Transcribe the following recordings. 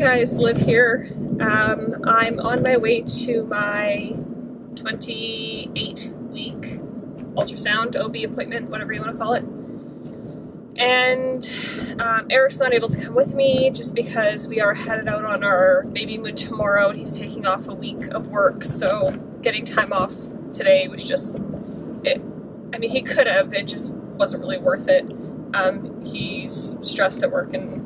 guys, Liv here. I'm on my way to my 28-week ultrasound, OB appointment, whatever you want to call it. And Eric's not able to come with me just because we are headed out on our baby moon tomorrow and he's taking off a week of work, so getting time off today was just, I mean, he could have, it just wasn't really worth it. He's stressed at work in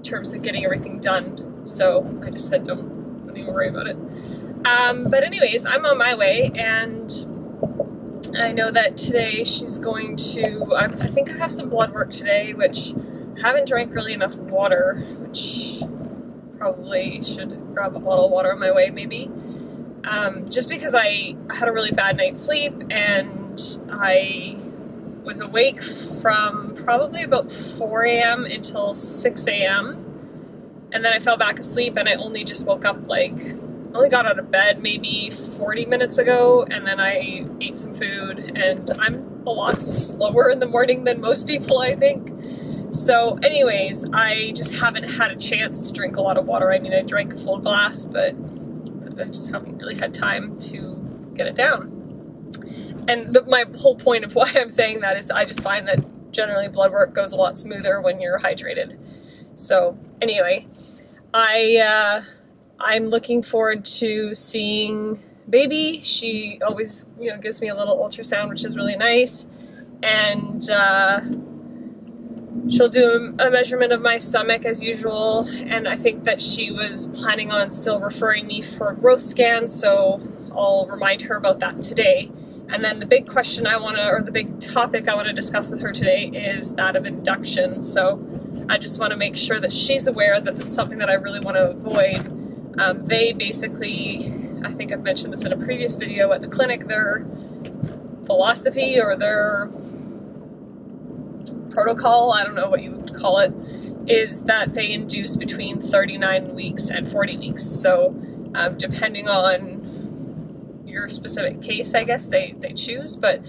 terms of getting everything done, so I just said don't even worry about it. But anyways, I'm on my way, and I know that today she's going to, I think I have some blood work today, which I haven't drank really enough water, which probably should grab a bottle of water on my way maybe. Just because I had a really bad night's sleep, and I was awake from probably about 4 a.m. until 6 a.m. and then I fell back asleep, and I only just woke up, like, only got out of bed maybe 40 minutes ago, and then I ate some food, and I'm a lot slower in the morning than most people, I think. So anyways, I just haven't had a chance to drink a lot of water. I mean, I drank a full glass, but I just haven't really had time to get it down. And my whole point of why I'm saying that is I just find that generally blood work goes a lot smoother when you're hydrated. So anyway, I'm looking forward to seeing baby. She always, you know, gives me a little ultrasound, which is really nice. And she'll do a measurement of my stomach as usual. And I think that she was planning on still referring me for a growth scan, so I'll remind her about that today. And then the big question the big topic I want to discuss with her today is that of induction. So I just want to make sure that she's aware that it's something that I really want to avoid. They basically, I think I've mentioned this in a previous video at the clinic, their philosophy or their protocol, I don't know what you would call it, is that they induce between 39 weeks and 40 weeks. So depending on your specific case, I guess they choose, but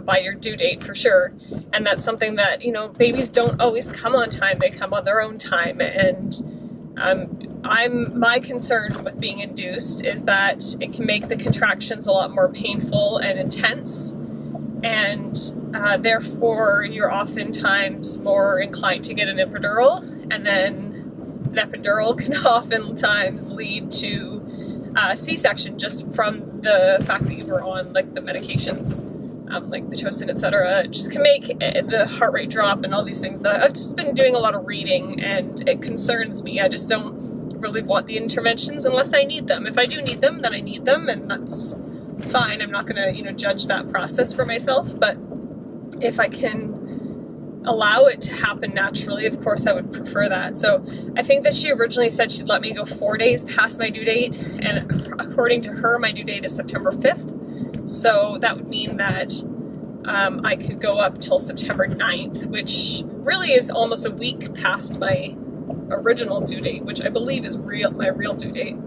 by your due date for sure. And that's something that, you know, babies don't always come on time, they come on their own time. And my concern with being induced is that it can make the contractions a lot more painful and intense, and therefore you're oftentimes more inclined to get an epidural, and then an epidural can oftentimes lead to C-section just from the fact that you were on, like, the medications, like Pitocin, etc. It just can make the heart rate drop and all these things. I've just been doing a lot of reading, and it concerns me. I just don't really want the interventions unless I need them. If I do need them, then I need them, and that's fine. I'm not gonna, you know, judge that process for myself, but if I can allow it to happen naturally, of course I would prefer that. So I think that she originally said she'd let me go 4 days past my due date, and according to her, my due date is September 5th. So that would mean that I could go up till September 9th, which really is almost a week past my original due date, which I believe is my real due date.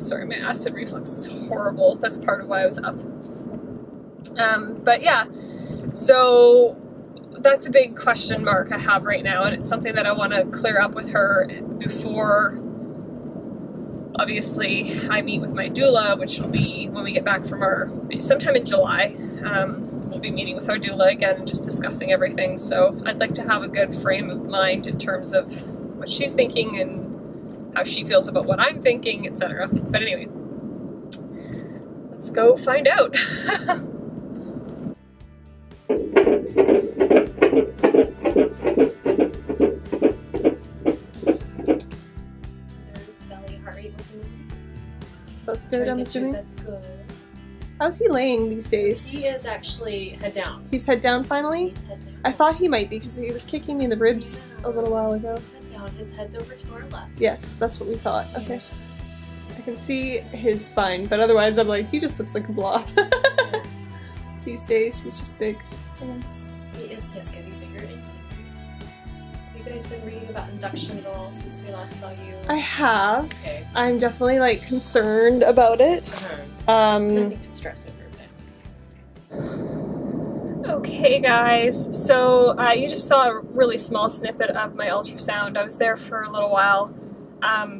Sorry, my acid reflux is horrible. That's part of why I was up. But yeah, so that's a big question mark I have right now, and it's something that I want to clear up with her before, obviously, I meet with my doula, which will be when we get back from sometime in July. We'll be meeting with our doula again and just discussing everything. So I'd like to have a good frame of mind in terms of what she's thinking and how she feels about what I'm thinking, etc. But anyway, let's go find out. That's good, I'm assuming. That's good. How's he laying these days? He is actually head down. He's head down finally? He's head down. I thought he might be because he was kicking me in the ribs a little while ago. He's head down. His head's over to our left. Yes, that's what we thought. Okay. I can see his spine, but otherwise I'm like, he just looks like a blob. These days, he's just big. Thanks. He is, yes, getting bigger. Have you guys been reading about induction at all since we last saw you? I have. Okay. I'm definitely, like, concerned about it. Nothing to stress over, but... Oh, Okay guys, so you just saw a really small snippet of my ultrasound. I was there for a little while,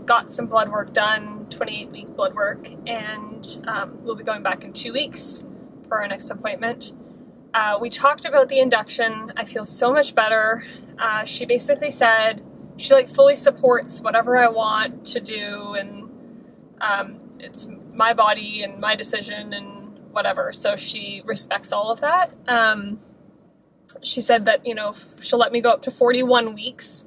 got some blood work done, 28-week blood work, and we'll be going back in 2 weeks for our next appointment. We talked about the induction. I feel so much better. She basically said she like fully supports whatever I want to do, and it's my body and my decision and whatever, so she respects all of that. She said that, you know, she'll let me go up to 41 weeks,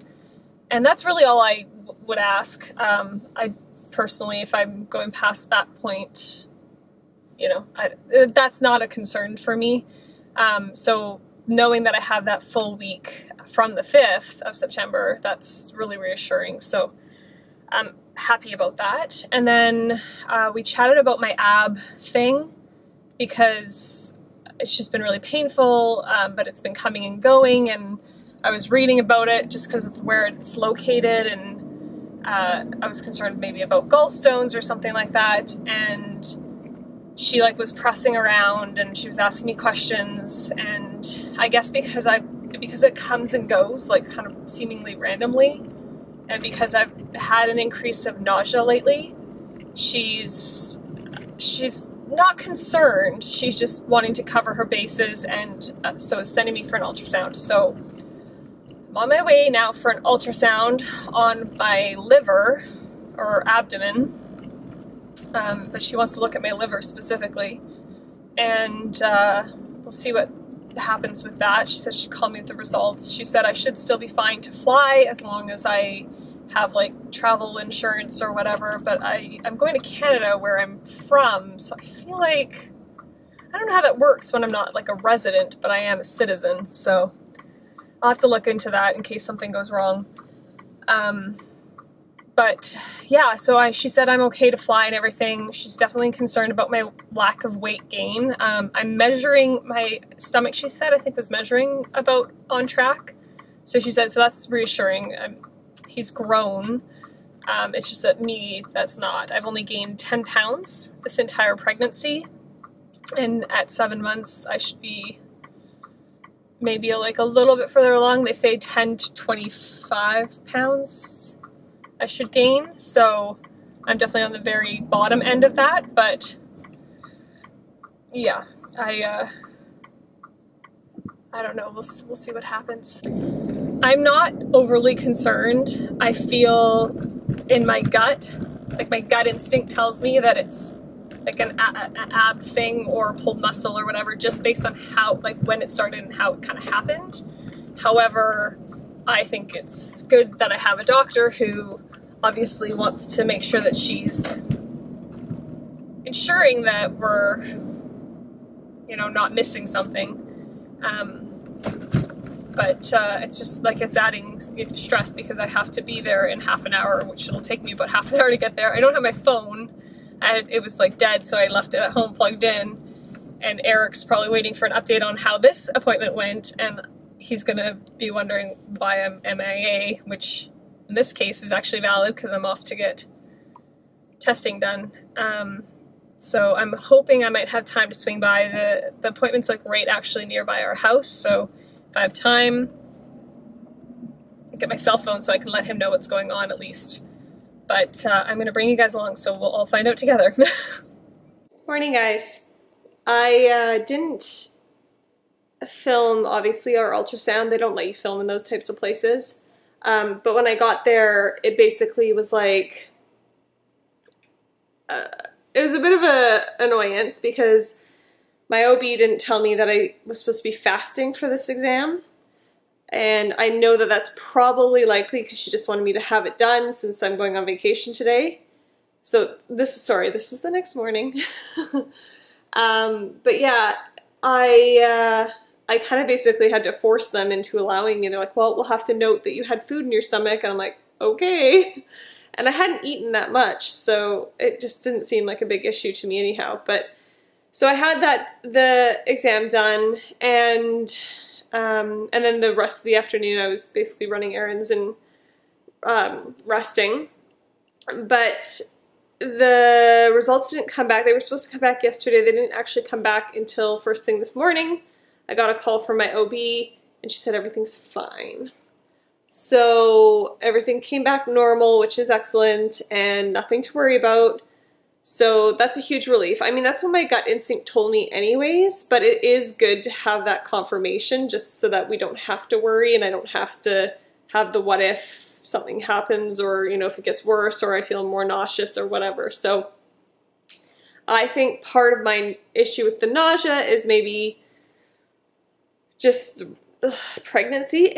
and that's really all I would ask. I personally, if I'm going past that point, you know, that's not a concern for me. So knowing that I have that full week from the 5th of September, that's really reassuring. So I'm happy about that. And then we chatted about my ab thing, because it's just been really painful, but it's been coming and going, and I was reading about it just because of where it's located, and I was concerned maybe about gallstones or something like that, and she like was pressing around and she was asking me questions, and I guess because it comes and goes like kind of seemingly randomly, and because I've had an increase of nausea lately, she's not concerned, she's just wanting to cover her bases, and so is sending me for an ultrasound. So I'm on my way now for an ultrasound on my liver or abdomen, but she wants to look at my liver specifically, and we'll see what happens with that. She said she'd call me with the results. She said I should still be fine to fly as long as I have like travel insurance or whatever, but I'm going to Canada where I'm from, so I feel like, I don't know how that works when I'm not like a resident, but I am a citizen, so I'll have to look into that in case something goes wrong. But yeah, so she said I'm okay to fly and everything. She's definitely concerned about my lack of weight gain. I'm measuring my stomach, she said, I think was measuring about on track. So she said, so that's reassuring. He's grown. It's just that me, that's not. I've only gained 10 pounds this entire pregnancy, and at 7 months I should be maybe like a little bit further along. They say 10 to 25 pounds I should gain, so I'm definitely on the very bottom end of that, but yeah, I don't know, we'll see what happens. I'm not overly concerned. I feel in my gut, like my gut instinct tells me that it's like an ab thing or pulled muscle or whatever, just based on how, like when it started and how it kind of happened. However, I think it's good that I have a doctor who obviously wants to make sure that she's ensuring that we're, you know, not missing something. But it's just like it's adding stress because I have to be there in half an hour, which it'll take me about half an hour to get there. I don't have my phone. It was like dead, so I left it at home plugged in. And Eric's probably waiting for an update on how this appointment went, and he's gonna be wondering why I'm MIA, which in this case is actually valid because I'm off to get testing done. So I'm hoping I might have time to swing by. The appointment's like right actually nearby our house, so if I have time, I'll get my cell phone so I can let him know what's going on at least. But I'm gonna bring you guys along, so we'll all find out together. Morning, guys. I didn't film, obviously, our ultrasound. They don't let you film in those types of places. But when I got there, it basically was like, it was a bit of an annoyance because my OB didn't tell me that I was supposed to be fasting for this exam. And I know that that's probably likely because she just wanted me to have it done since I'm going on vacation today. So this is the next morning. But yeah, I kind of basically had to force them into allowing me. They're like, well, we'll have to note that you had food in your stomach. And I'm like, okay. And I hadn't eaten that much, so it just didn't seem like a big issue to me anyhow. But so I had the exam done, and then the rest of the afternoon I was basically running errands and resting. But the results didn't come back. They were supposed to come back yesterday. They didn't actually come back until first thing this morning. I got a call from my OB and she said everything's fine. So everything came back normal, which is excellent, and nothing to worry about. So that's a huge relief. I mean, that's what my gut instinct told me anyways, but it is good to have that confirmation just so that we don't have to worry and I don't have to have the what if something happens, or, you know, if it gets worse or I feel more nauseous or whatever. So I think part of my issue with the nausea is maybe just pregnancy,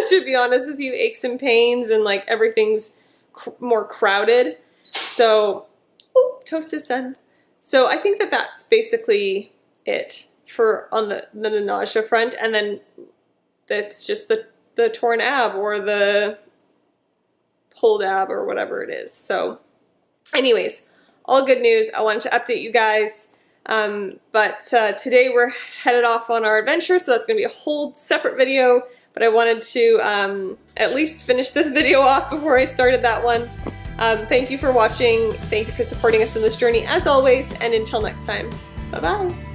to be honest with you, aches and pains, and like everything's more crowded. So, oh, toast is done. So I think that that's basically it for on the nausea front, and then that's just the torn ab or the pulled ab or whatever it is. So anyways, all good news. I wanted to update you guys. But today we're headed off on our adventure, so that's going to be a whole separate video, but I wanted to at least finish this video off before I started that one. Thank you for watching. Thank you for supporting us in this journey as always, and until next time, bye-bye.